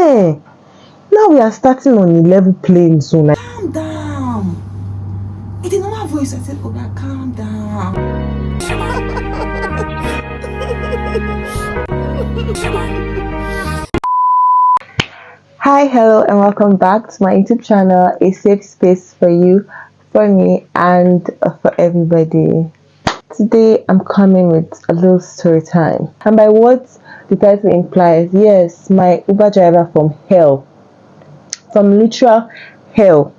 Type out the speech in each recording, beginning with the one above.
Now we are starting on a level playing zone. Like, calm down. In the normal voice, I said, oh God, calm down. hi, hello, and welcome back to my YouTube channel, a safe space for you, for me, and for everybody. Today, I'm coming with a little story time, and by what the title implies, yes, my Uber driver from hell, from literal hell.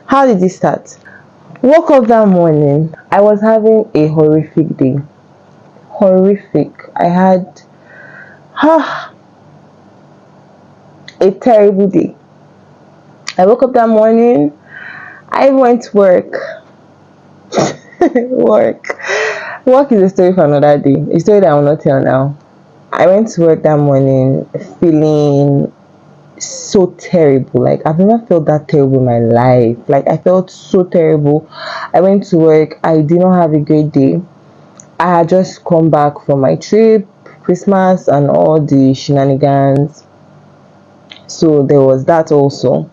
How did it start? Woke up that morning, I was having a horrific day. Horrific. I had a terrible day. I woke up that morning, I went to work. Work is a story for another day. A story that I will not tell now. I went to work that morning feeling so terrible. Like, I've never felt that terrible in my life. Like, I felt so terrible. I went to work, I did not have a great day. I had just come back from my trip, Christmas and all the shenanigans. So there was that also.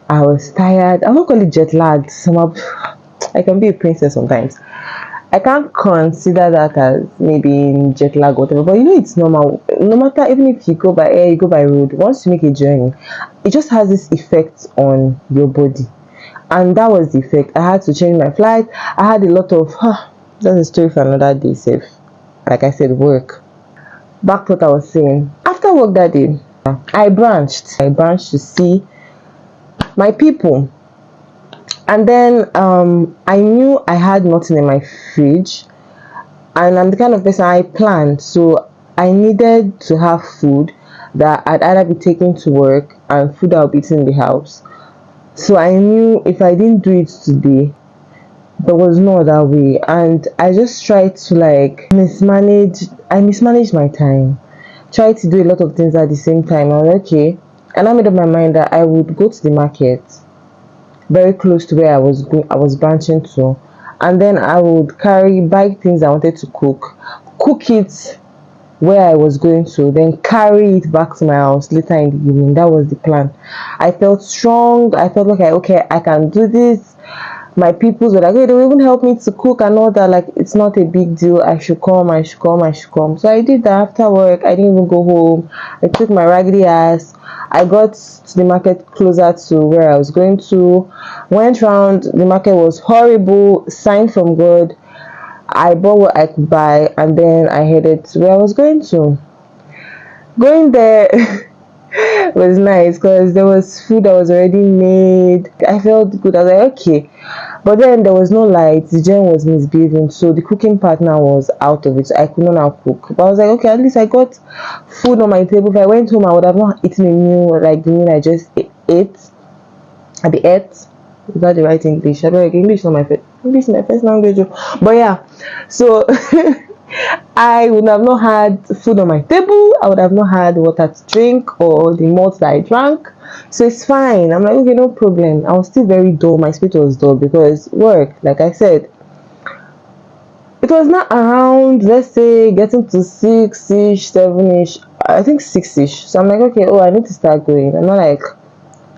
I was tired. I'm not call it jet lagged. I can be a princess sometimes. I can't consider that as maybe jet lag or whatever, but it's normal. No matter, even if you go by air, you go by road, once you make a journey, it just has this effect on your body. And that was the effect. I had to change my flight. I had a lot of that's a story for another day, safe. Like I said, work. Back to what I was saying. After work that day, I branched to see my people. And then I knew I had nothing in my fridge, and I'm the kind of person I planned, so I needed to have food that I'd either be taking to work and food I'll be eating in the house. So I knew if I didn't do it today, there was no other way, and I just tried to mismanaged my time, tried to do a lot of things at the same time. I was okay, and I made up my mind that I would go to the market very close to where I was branching to, and then I would buy things I wanted to cook it where I was going to, then carry it back to my house later in the evening. That was the plan. I felt strong. I felt like okay, I can do this. My people were like, hey, they will even help me to cook and all that. Like, it's not a big deal. I should come. So I did that after work. I didn't even go home. I took my raggedy ass. I got to the market closer to where I was going to. Went round. The market was horrible. Sign from God. I bought what I could buy, and then I headed to where I was going to. Going there was nice because there was food that was already made. I felt good. I was like, okay. But then there was no light. The gen was misbehaving, so the cooking partner was out of it. So I could not now cook. But I was like, okay, at least I got food on my table. If I went home, I would have not eaten a meal like the meal I just ate. I'd be ate. Is that the right English? I don't like English. English is my first language. But yeah, so I would have not had food on my table. I would have not had water to drink or the malt that I drank. So it's fine. I'm like, okay, no problem. I was still very dull. My spirit was dull because work, like I said, it was not around, let's say, getting to 6-ish, 7-ish. I think 6-ish. So I'm like, okay, I need to start going. I'm not like,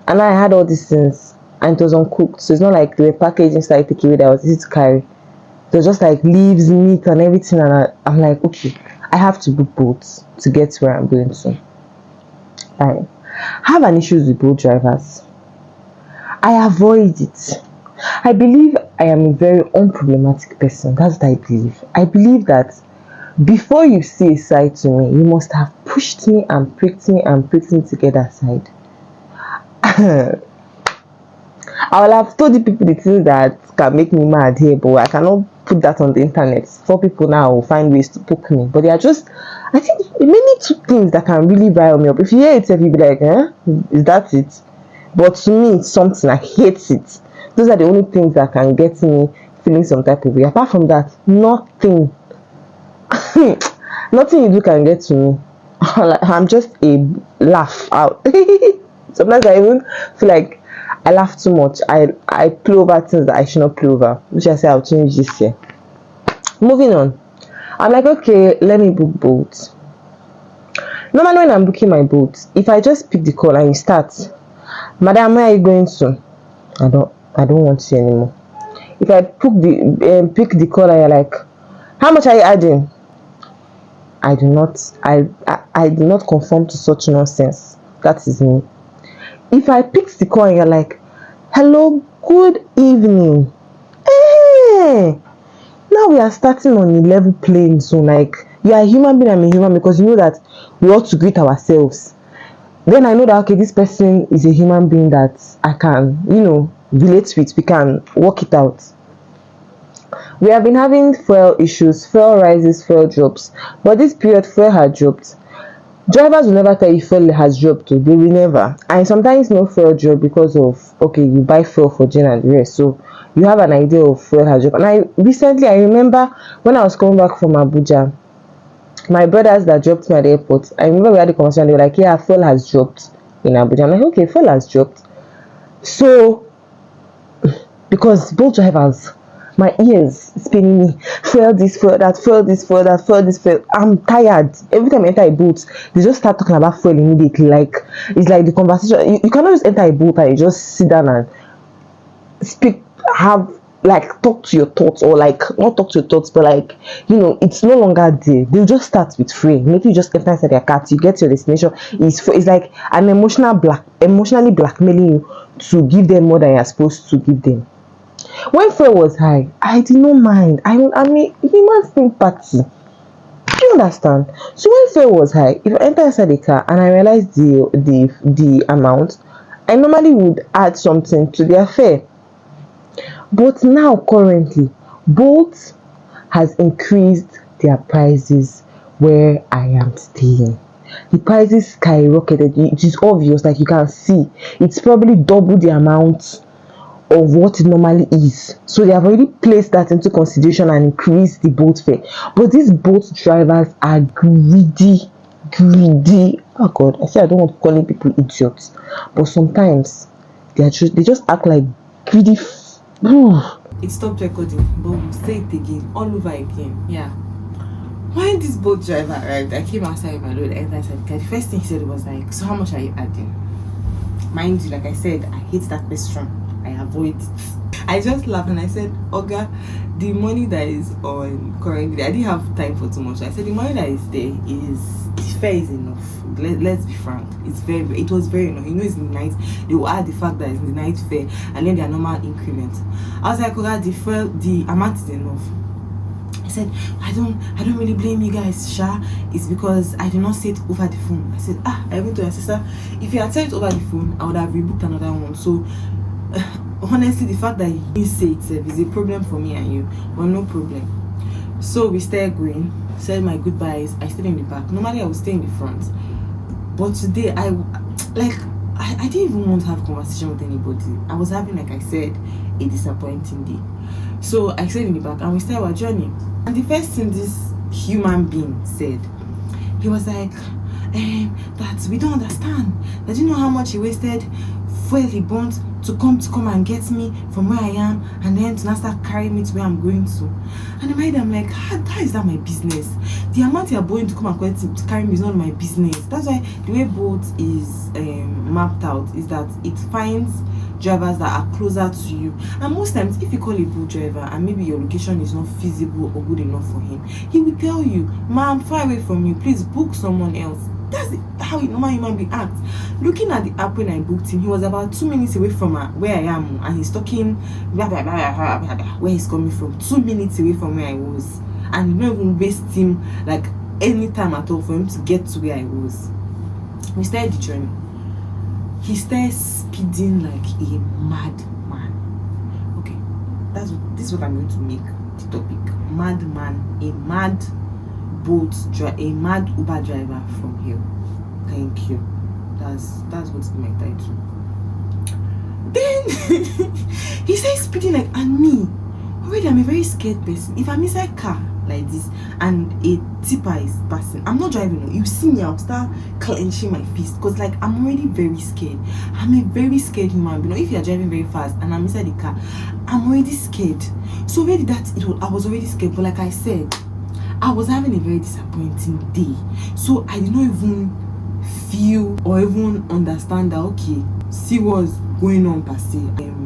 and I had all these things and it was uncooked. So it's not like they were packaged inside takeaway that was easy to carry. It was just like leaves, meat, and everything. And I'm like, okay, I have to book boats to get to where I'm going to. I have an issue with boat drivers. I avoid it. I believe I am a very unproblematic person. That's what I believe. I believe that before you say a side to me, you must have pushed me and pricked me to get that side. I will have told the people the things that can make me mad here, but I cannot put that on the internet. 4 people now will find ways to poke me, but they are just, I think, mainly 2 things that can really rile me up. If you hear it, you'll be like, is that it? But to me, it's something. I hate it. Those are the only things that can get me feeling some type of way. Apart from that, nothing. Nothing you do can get to me. I'm just a laugh out. Sometimes I even feel like I laugh too much. I play over things that I should not play over, which I say I'll change this year. Moving on. I'm like, okay, let me book boats. Normally when I'm booking my boat, if I just pick the call and you start, madam, where are you going to? I don't want you anymore. If I pick the call and you're like, how much are you adding? I do not conform to such nonsense. That is me. If I pick the call and you're like, hello, good evening. Now we are starting on a level playing zone. Like, you are a human being, I'm a human, because you know that we ought to greet ourselves. Then I know that, okay, this person is a human being that I can, relate with. We can work it out. We have been having fuel issues, fuel rises, fuel drops. But this period, fuel had dropped. Drivers will never tell you fuel has dropped. They will never. And sometimes no fuel drop because of, okay, you buy fuel for gen and the rest. So you have an idea of fuel has dropped. And I remember when I was coming back from Abuja, my brothers that dropped me at the airport, I remember we had a conversation. They were like, yeah, fuel has dropped in Abuja. I'm like, okay, fuel has dropped. So, because both drivers, my ears spinning me, fuel this, fuel that, fuel this, fuel that, fuel this, fuel. I'm tired. Every time I enter a boat, they just start talking about fuel immediately. Like, it's like the conversation. You cannot just enter a boat and you just sit down and speak, talk to your thoughts, or like not talk to your thoughts, but like, it's no longer there. They'll just start with free. Maybe you just enter inside their car, you get to your destination. It's like an emotionally blackmailing you to give them more than you're supposed to give them. When fuel was high, I did not mind. I mean, human sympathy. Do you understand? So when fuel was high, if I enter inside the car and I realize the amount, I normally would add something to their fare. But now currently, Bolt has increased their prices where I am staying. The prices skyrocketed. It is obvious, like you can see. It's probably double the amount of what it normally is. So they have already placed that into consideration and increased the boat fare. But these boat drivers are greedy. Oh God, I say I don't want to call people idiots, but sometimes they just act like greedy. It stopped recording, but we'll say it again, all over again. Yeah. When this boat driver arrived, I came outside my load, entered inside the car. The first thing he said was like, so how much are you adding? Mind you, like I said, I hate that question. I avoid it. I just laughed and I said, Oga, the money that is on currently, I didn't have time for too much. I said the money that is there the fare is enough. Let's be frank. It was very enough. It's in the night. They will add the fact that it's in the night fare and then their normal increment. I was like, Oga, the amount is enough. I said, I don't really blame you guys, Sha. It's because I did not say it over the phone. I said, I went to my sister. If you had said it over the phone, I would have rebooked another one. So honestly, the fact that you didn't say it is a problem for me and you, but no problem. So we started going, said my goodbyes. I stayed in the back. Normally I would stay in the front, but today I didn't even want to have a conversation with anybody. I was having, like I said, a disappointing day. So I stayed in the back and we started our journey. And the first thing this human being said, he was like, that we don't understand. That you know how much he wasted fuel he burnt to come and get me from where I am, and then to now start carrying me to where I'm going to. And in my head, I'm like, how is that my business? The amount you're going to come and to carry me is not my business. That's why the way Bolt is mapped out is that it finds drivers that are closer to you. And most times, if you call a Bolt driver and maybe your location is not feasible or good enough for him, he will tell you, "Ma, I'm far away from you, please book someone else." That's how a normal human being acts. Looking at the app when I booked him, he was about 2 minutes away from where I am, and he's talking blah, blah, blah, blah, blah, blah, where he's coming from. 2 minutes away from where I was, and not even waste him like any time at all for him to get to where I was. We started the journey. He started speeding like a madman. Okay, this is what I'm going to make the topic. Madman, a mad Uber driver from here. Thank you. That's what's in my title. Then he started speeding like, and me already I'm a very scared person. If I'm inside car like this and a tipper is passing, I'm not driving. You see me, I'll start clenching my fist because like I'm already very scared. I'm a very scared human being. If you're driving very fast and I'm inside the car, I'm already scared. So already I was already scared. But like I said, I was having a very disappointing day. So I did not even feel or even understand that, okay, see what's going on per se.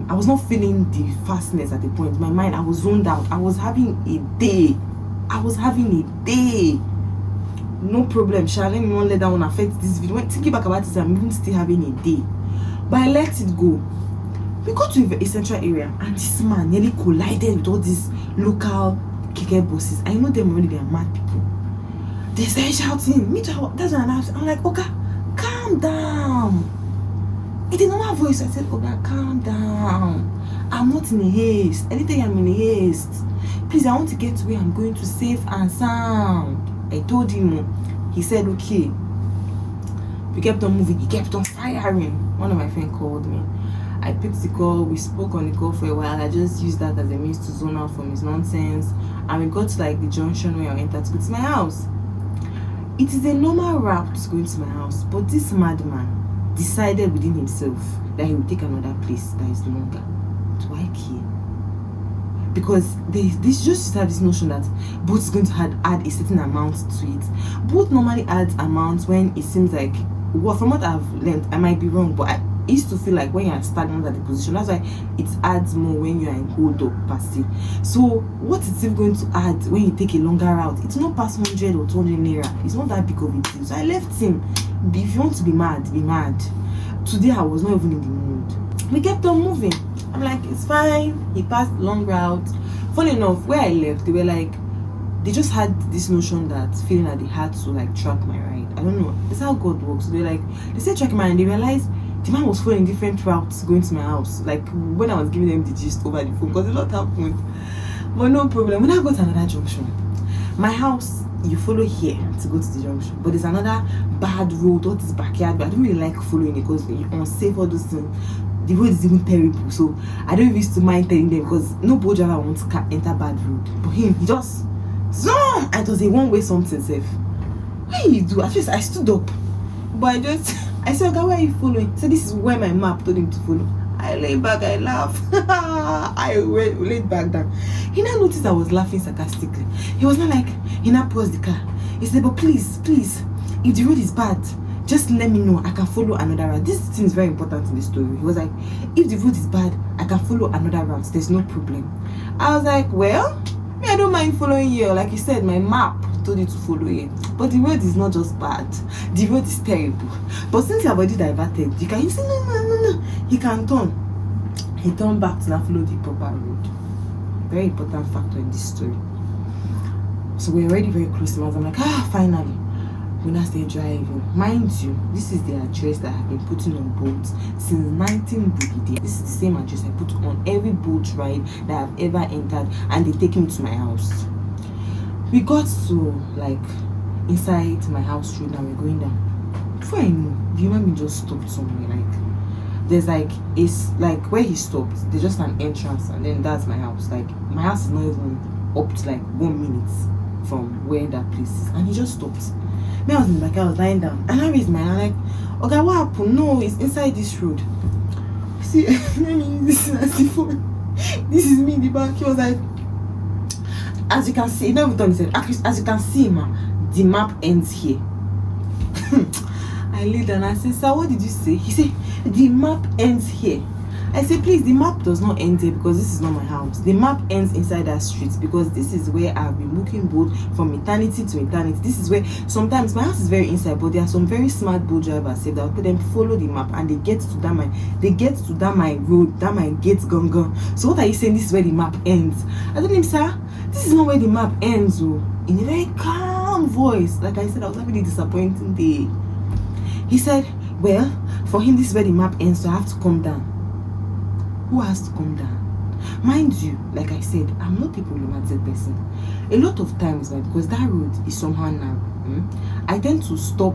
I was not feeling the fastness at the point. My mind, I was zoned out. I was having a day. No problem. Shall let me not let that one affect this video. When thinking back about it, I'm even still having a day. But I let it go. We got to a central area and this man nearly collided with all these local keke bosses. I know them already, they are mad people. They started shouting, me too. That's when I'm like, okay, calm down. In the normal voice, I said, okay, calm down. I'm not in a haste. Anything I'm in a haste. Please, I want to get to where I'm going to safe and sound. I told him. He said, okay. We kept on moving. He kept on firing. One of my friends called me. I picked the call. We spoke on the call for a while. I just used that as a means to zone out from his nonsense. And we got to like the junction where I entered to go to my house. It is a normal route going to my house, but this madman decided within himself that he would take another place that is longer. Do I care? Because this just have this notion that boat is going to add a certain amount to it. Boat normally adds amounts when it seems like, well, from what I've learned, I might be wrong, but I used to feel like when you are stagnant at the position, that's why it adds more when you are in hold up per se. So what is it going to add when you take a longer route? It's not past 100 or 200 naira. It's not that big of a deal. So I left him. If you want to be mad, be mad. Today I was not even in the mood. We kept on moving. I'm like, it's fine. He passed the long route. Funny enough, where I left, they were like, they just had this notion that feeling that they had to like track my ride. I don't know. It's how God works. They said track my ride, and they realized the man was following different routes going to my house. Like when I was giving them the gist over the phone, because a lot happened. But no problem. When I got to another junction, my house, you follow here to go to the junction, but there's another bad road, all this backyard. But I don't really like following it because you're unsafe, all those things. The road is even terrible, so I don't used to mind telling them because no boat driver wants to enter bad road. But him, he just zoom, and it was a one-way something safe. What do you do? At first I stood up, but I said, okay, where are you following? So this is where my map told him to follow. I lay back, I laugh. I laid back down. He now noticed I was laughing sarcastically. He was not like, he now paused the car. He said, but please, if the road is bad, just let me know. I can follow another route. This thing is very important in the story. He was like, if the road is bad, I can follow another route. There's no problem. I was like, well, me, I don't mind following you. Like you said, my map told you to follow it. But the road is not just bad. The road is terrible. But since you have already diverted, you can say, no. He can turn. He turned back to now follow the proper road. Very important factor in this story. So we're already very close to us. I'm like, finally. When I stay driving, mind you, this is the address that I've been putting on boats since 19 Boogie Day. This is the same address I put on every boat ride that I've ever entered, and they take me to my house. We got to like inside my house road, and we're going down. Before I know, the human being just stopped somewhere. Like there's like it's like where he stopped. There's just an entrance, and then that's my house. Like my house is not even up to like 1 minute from where that place is, and he just stopped. Me, I was in the back, I was lying down, and I raised my hand like, okay, what happened? No, it's inside this road. See, let me use this as the phone. This is me in the back. He was like, as you can see, he never done. He said, as you can see, ma, the map ends here. I laid down and I said, sir, what did you say? He said, the map ends here. I said, please, the map does not end here because this is not my house. The map ends inside that street because this is where I've been looking boat from eternity to eternity. This is where sometimes my house is very inside, but there are some very smart boat drivers say that put them follow the map and they get to that my road, that my gate gone. So what are you saying? This is where the map ends? I told him, sir, this is not where the map ends. Oh, in a very calm voice. Like I said, I was having a disappointing day. He said, well, for him this is where the map ends, so I have to come down. Who has to come down? Mind you, like I said, I'm not a problematic person. A lot of times, because that road is somehow narrow, I tend to stop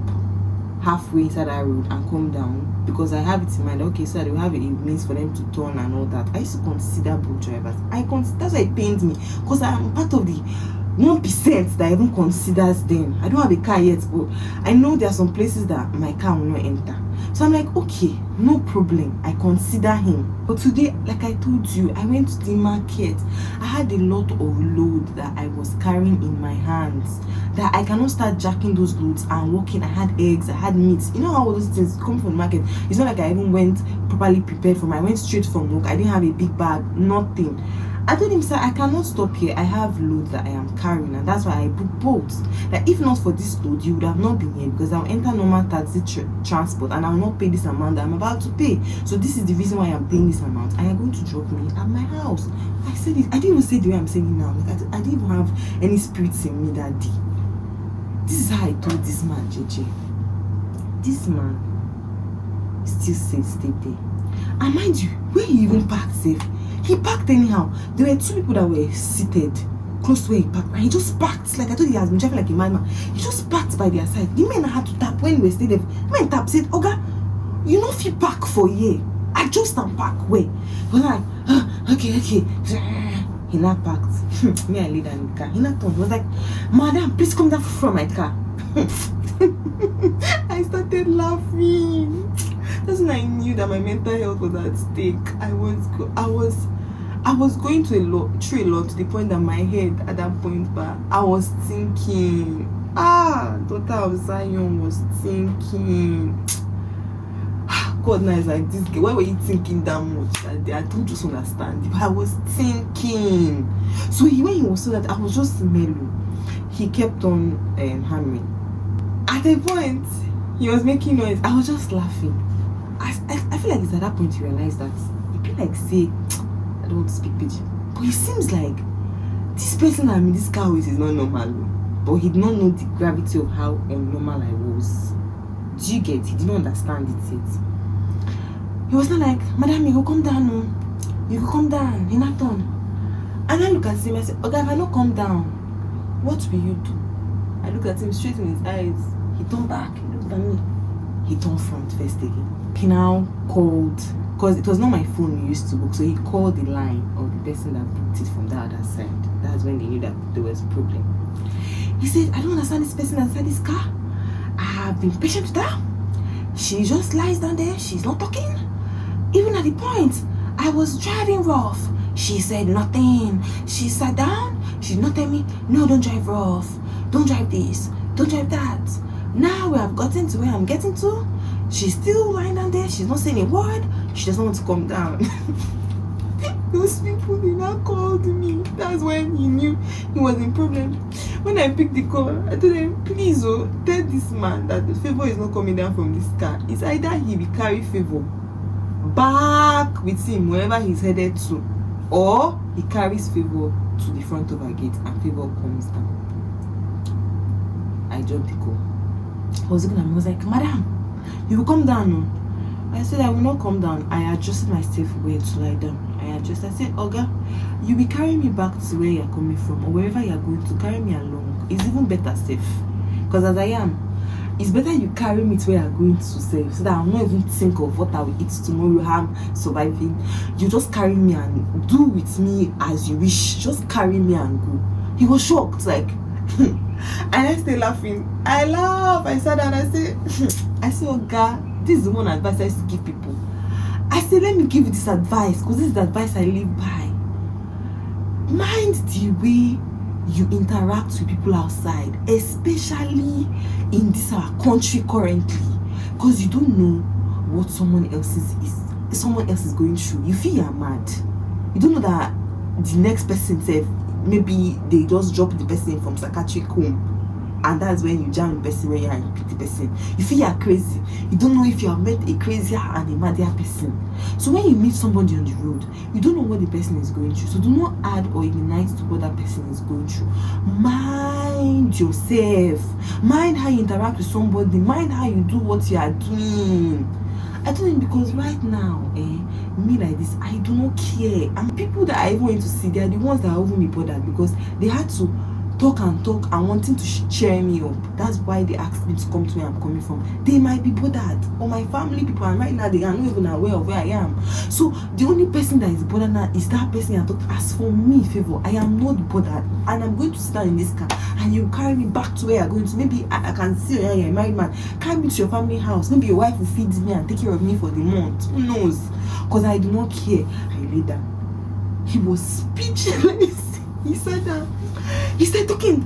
halfway inside that road and come down because I have it in mind. Okay, so they will have a means for them to turn and all that. I used to consider boat drivers. That's why it pains me because I'm part of the 1% that even considers them. I don't have a car yet, but I know there are some places that my car will not enter. So I'm like, okay, no problem, I consider him. But today, like I told you, I went to the market. I had a lot of load that I was carrying in my hands, that I cannot start jacking those loads and walking. I had eggs, I had meat. You know how all those things come from the market. It's not like I even went properly prepared for I went straight from work. I didn't have a big bag, nothing. I told him, sir, I cannot stop here. I have loads that I am carrying, and that's why I booked boats. That if not for this load, you would have not been here, because I'll enter normal taxi transport and I'll not pay this amount that I'm about to pay. So this is the reason why I'm paying this amount, and you're going to drop me at my house. I said it. I didn't even say the way I'm saying it now. Like I didn't even have any spirits in me that day. This is how I told this man, JJ. This man still stay there. And mind you, where he even parked safe, he parked anyhow. There were two people that were seated close to where he parked, and he just parked. Like I told you, he has been driving like a madman. He just parked by their side. The men had to tap when we were staying there. Men tap said, Oga, you know if you park for here, I just and park where. But like, okay. He not parked. Me, I laid down in the car. He not turned. He was like, madam, please come down from my car. I started laughing. That's when I knew that my mental health was at stake. I was going through a lot to the point that my head at that point, but I was thinking, daughter of Zion was thinking, God knows, like, this girl, why were you thinking that much that day? I don't just understand. But I was thinking. So when he was so that I was just mellow, he kept on hammering. At a point, he was making noise. I was just laughing. I feel like it's at that point you realize that you feel like, say, I don't want to speak pidgin, but it seems like this person I'm in this car with is not normal. But he did not know the gravity of how unnormal I was. Do you get? He did not understand it yet. He was not like, madam, you go come down, no. You go come down. He not done. And I look at him, I said, okay, if I don't come down, what will you do? I look at him straight in his eyes. He turned back, he looked at me. He turned front first again. He now called, because it was not my phone we used to book, so he called the line of the person that booked it from the other side. That's when they knew that there was a problem. He said, I don't understand this person inside this car. I have been patient with her. She just lies down there. She's not talking. Even at the point I was driving rough, she said nothing. She sat down. She did not tell me, no, don't drive rough. Don't drive this. Don't drive that. Now we have gotten to where I'm getting to. She's still lying down there. She's not saying a word. She doesn't want to come down. Those people, they now called me. That's when he knew he was in problem. When I picked the call, I told him, please, tell this man that the Favour is not coming down from this car. It's either he will carry Favour back with him wherever he's headed to, or he carries Favour to the front of our gate and Favour comes down. I dropped the call. I was looking at him, I was like, madam, you will come down, no? I said, I will not come down. I adjusted myself where to lie down. I said, Oga, you'll be carrying me back to where you're coming from, or wherever you're going to. Carry me along. It's even better safe. Because as I am, it's better you carry me to where you're going to safe, so that I'll not even think of what I will eat tomorrow, how I'm surviving. You just carry me and do with me as you wish. Just carry me and go. He was shocked, like, and I stayed laughing. I laugh. I sat down and I said, Oga, this is the one advice I used to give people. I said, let me give you this advice, because this is the advice I live by. Mind the way you interact with people outside, especially in this our country currently, because you don't know what someone else is going through. You feel you're mad. You don't know that the next person said, maybe they just drop the person from psychiatric home, and that's when you jam the person when you're the person. You feel you're crazy. You don't know if you have met a crazier and a madder person. So when you meet somebody on the road, you don't know what the person is going through. So do not add or ignite to what that person is going through. Mind yourself. Mind how you interact with somebody. Mind how you do what you are doing. I told him, because right now, me like this, I do not care. And people that I even went to see, they are the ones that are even me bothered, because they had to talk and wanting to cheer me up. That's why they asked me to come to where I'm coming from. They might be bothered, or my family people, and right now they are not even aware of where I am. So the only person that is bothered now is that person I talked to. As for me, Favour, I am not bothered, and I'm going to sit down in this car and you carry me back to where you're going to. Maybe I can see you're a married man. Carry me to your family house. Maybe your wife will feed me and take care of me for the month. Who knows? Because I do not care. I lay down. He was speechless. He said that. He started talking.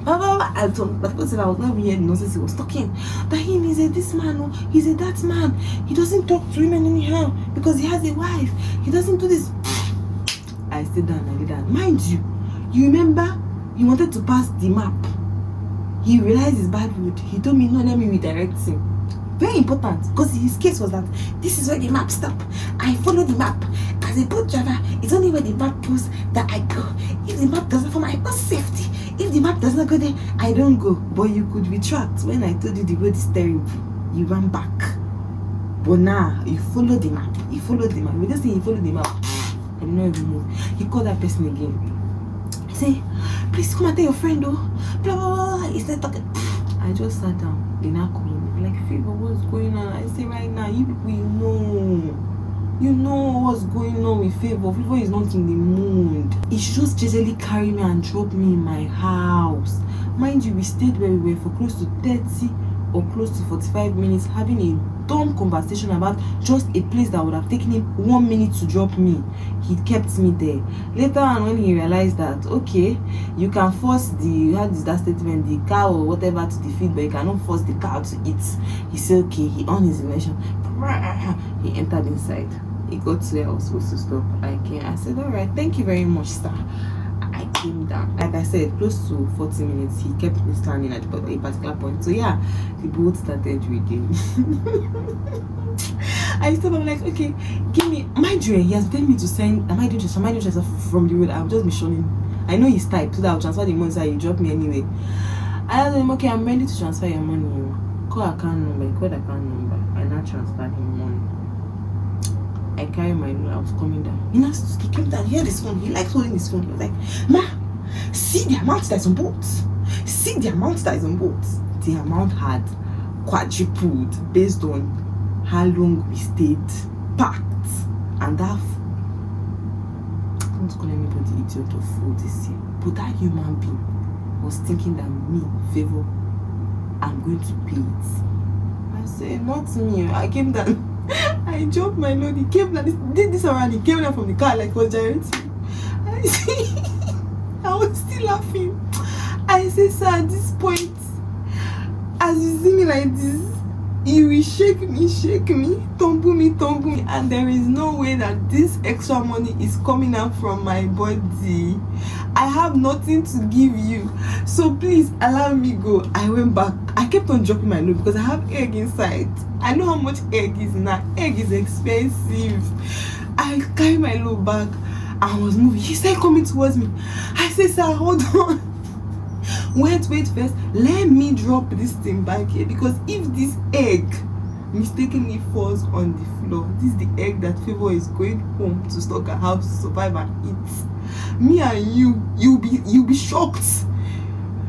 I told that person I was not even hearing nonsense. He was talking. That him, he said this man, he said that man. He doesn't talk to women anyhow because he has a wife. He doesn't do this. I stayed down. I did that. Mind you, you remember he wanted to pass the map. He realized his bad road. He told me, no, let me redirect him. Very important, because his case was that this is where the map stop. I follow the map. As a boat driver, it's only where the map goes that I go. If the map doesn't, for my own safety, if the map does not go there, I don't go. But you could retract. When I told you the road is terrible, you ran back. But now you follow the map. You follow the map. We just say you follow the map. I did not even move. He called that person again. He said, please come and tell your friend, oh. Blah blah blah. He started talking. I just sat down. They now called me like, Favour, what's going on? I say, right now, you people, you know what's going on with Favour. Favour is not in the mood. He should just gently carry me and drop me in my house. Mind you, we stayed where we were for close to 30 or close to 45 minutes having a dumb conversation about just a place that would have taken him 1 minute to drop me. He kept me there. Later on, when he realized that, okay, you can force that statement, the cow or whatever to defeat, but you cannot force the cow to eat. He said, okay, he on his emotion. He entered inside. He got to where I was supposed to stop. I said, all right, thank you very much, sir. I came down. Like I said, close to 40 minutes. He kept me standing at a particular point. So yeah, the boat started reading. I stopped. I'm like, okay, give me. Mind you, he has told me to send. Am I doing transfer from the road? I'll just be showing. I know his type, so that I'll transfer the money. So you drop me anyway. I told him, okay, I'm ready to transfer your money. Call account number. He called account number. I now transferred him money. I carried my load. I was coming down. He came down. He had his phone. He liked holding his phone. He was like, Ma, see the amount that is on board. See the amount that is on board. The amount had quadrupled based on how long we stayed packed. And that, I don't call anybody idiot or fool this year, but that human being was thinking that me, Favour, I'm going to pay it. I said, not me. I came down. I dropped my load. He came down. He did this around. He came down from the car like was gyrating. I was still laughing. I said, sir, at this point, as you see me like this, you will shake me, tumble me, and there is no way that this extra money is coming out from my body. I have nothing to give you, so please allow me go. I went back. I kept on dropping my load because I have egg inside. I know how much egg is now. Egg is expensive. I carried my load back. I was moving. He started coming towards me. I said, sir, hold on. Wait first. Let me drop this thing back here, because if this egg mistakenly falls on the floor, this is the egg that Favour is going home to stock a house to survive and eat. Me and you'll be shocked,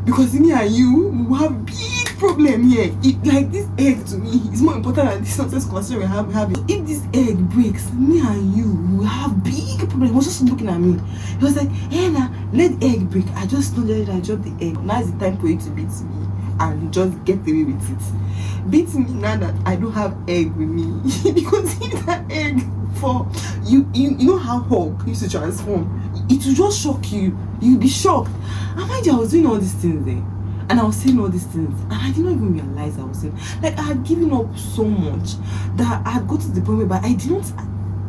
because me and you will have big problem here. Like this egg to me is more important than this nonsense conversation we have. If this egg breaks, me and you will have big problem. He was just looking at me. He was like, hey now, let the egg break. I just know that I dropped the egg. Now is the time for you to beat me and just get away with it. Beat me now that I don't have egg with me. Because if that egg for you know how Hulk used to transform, it will just shock you. You'll be shocked. And mind you, I was doing all these things there. And I was saying all these things, and I did not even realize I was saying. Like, I had given up so much that I had got to the point where, but I did not.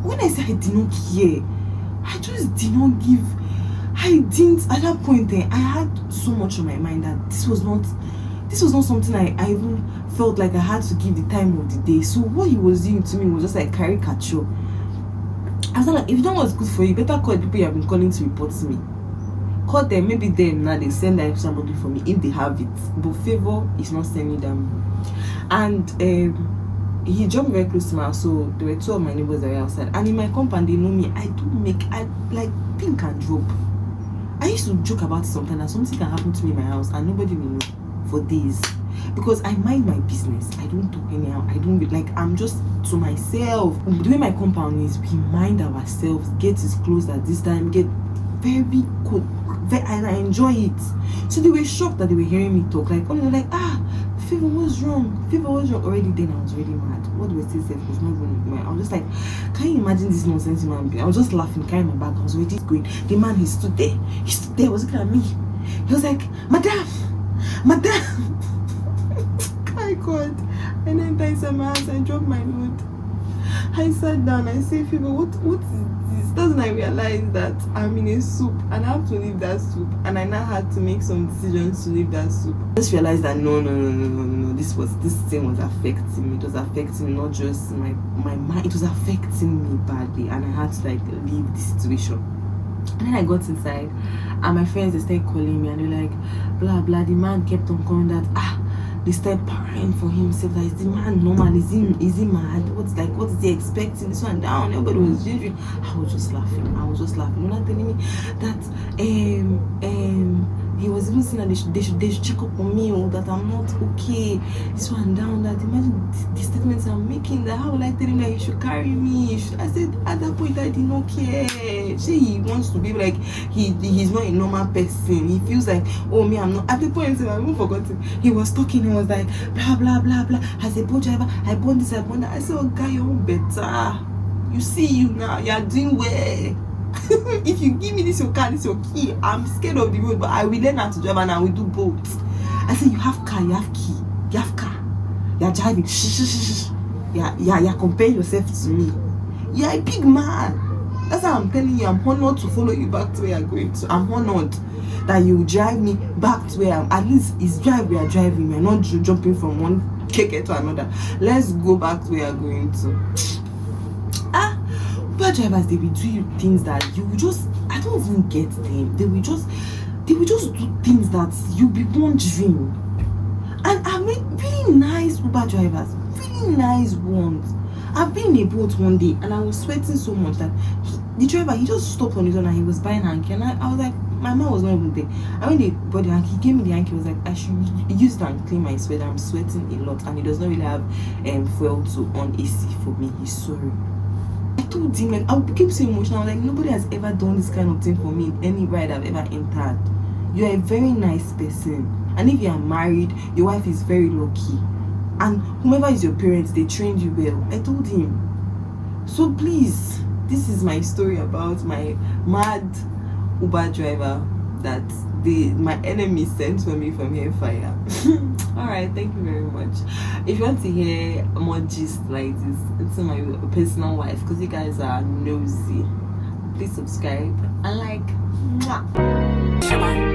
When I say I did not care, I just did not give. I didn't. At that point, there, I had so much on my mind that this was not something I even felt like I had to give the time of the day. So what he was doing to me was just like caricature. I was like, if that was good for you, better call the people you have been calling to report me. Call them, maybe them now they send that somebody for me if they have it. But Favour is not sending them. And he jumped very close to my house, so there were two of my neighbors that were outside. And in my compound, they know me. I like pink and drop. I used to joke about it sometimes that something can happen to me in my house and nobody will know for days. Because I mind my business. I don't talk anyhow. I don't like, I'm just to myself. The way my compound is, we mind ourselves, get as close at this time, get very cool. And I enjoy it. So they were shocked that they were hearing me talk. Like, oh, they're like, Favour, what's wrong? Favour, what's wrong? Already then I was already mad. What do I say? Was not even I was just like, can you imagine this nonsense human being? I was just laughing, carrying my bag. I was already going. The man, he stood there. He stood there, was looking at me. He was like, Madam. My God. And then I said my house, I dropped my load. I sat down, I said, Favour, what is this? Doesn't I realize that I'm in a soup and I have to leave that soup, and I now had to make some decisions to leave that soup. I just realized that no, this thing was affecting me. It was affecting me, not just my mind, it was affecting me badly, and I had to like leave the situation. And then I got inside and my friends, they started calling me and they're like, blah blah. The man kept on calling that they started parrying for himself. Like, is the man normal? Is he mad? What is he expecting? This one down. Everybody was giggling. I was just laughing. You're not telling me that he was even saying that they should check up on me, or that I'm not okay. This one down. That imagine the statements I'm making. That how will I tell him that he should carry me? I said at that point I did not care. See, he wants to be like he's not a normal person. He feels like, oh me, I'm not. At the point I even forgotten. He was talking. He was like blah blah blah blah. As a boat driver, I bought this, I bought that. I said, oh guy, you're better. You see you now. You're doing well. If you give me this your car, this your key, I'm scared of the road, but I will learn how to drive and I will do both. I said, you have car, you have key, you have car, you're driving, you're comparing yourself to me. You're a big man. That's how I'm telling you. I'm honored to follow you back to where you're going to. I'm honored that you drive me back to where I'm. At least it's drive we are driving. We're not jumping from one keke to another. Let's go back to where you're going to. Uber drivers, they will do you things that you just, I don't even get them. They will just do things that you be wondering. And I mean, really nice Uber drivers, really nice ones. I've been in a boat one day and I was sweating so much that the driver, he just stopped on his own and he was buying hanky, and I was like, my mom was not even there. I went to buy the hanky, he gave me the hanky, he was like, I should use it and clean my sweat. I'm sweating a lot and he does not really have fuel to on AC for me. He's sorry. I told him, like, I became so emotional. Like, nobody has ever done this kind of thing for me in any ride I've ever entered. You're a very nice person, and if you are married, your wife is very lucky, and whomever is your parents, they trained you well. I told him. So please, this is my story about my mad Uber driver that my enemy sent for me from Hellfire. Alright, thank you very much. If you want to hear more gist like this, it's my personal life, because you guys are nosy, please subscribe and like. Mwah.